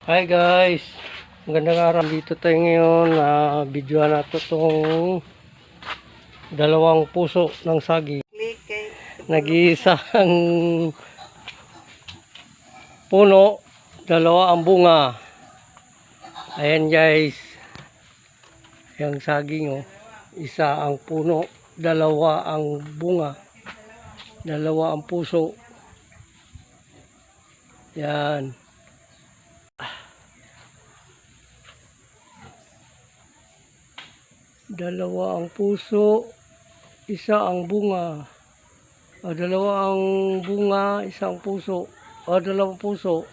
Hi guys, magandang araw. Dito tayo ngayon na videoan nato tong dalawang puso ng saging. Nag-iisang puno, dalawa ang bunga. Ayan guys, yung saging oh. Isa ang puno, dalawa ang bunga, dalawa ang puso. Yan. Dalawa ang puso, isa ang bunga. O dalawa ang bunga, isang puso. O dalawang puso,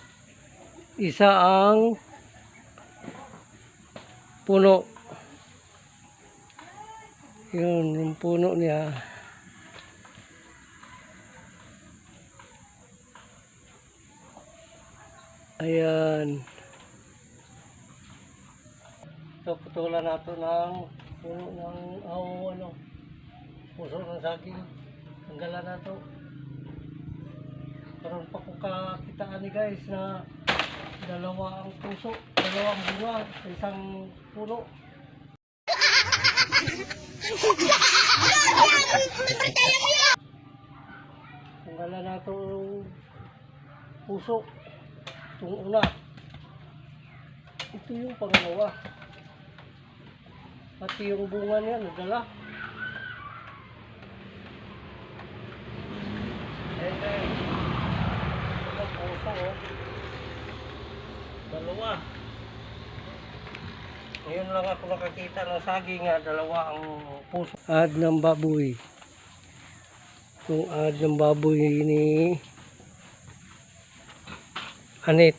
isa ang puno. Yun, yung puno niya. Ayan. So, putulan nato ng puno ng puso ng saging. Tanggalan nato. Karoon pa ko kakitaan ni guys na dalawa ang puso, dalawa ang bunga, isang puno. Tanggalan nato puso. Itong una. Ito yung pangalawa. Pati yung bunga niya nadala. Ayan guys. Ang puso oh. Dalawa. Ngayon lang ako nakakita ng saging nga dalawa ang puso. Ad ng baboy. Itong ad ng baboy ni Anit.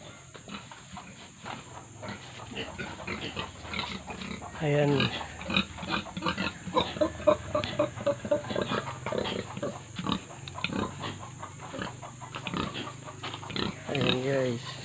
Ayan. Ayan guys.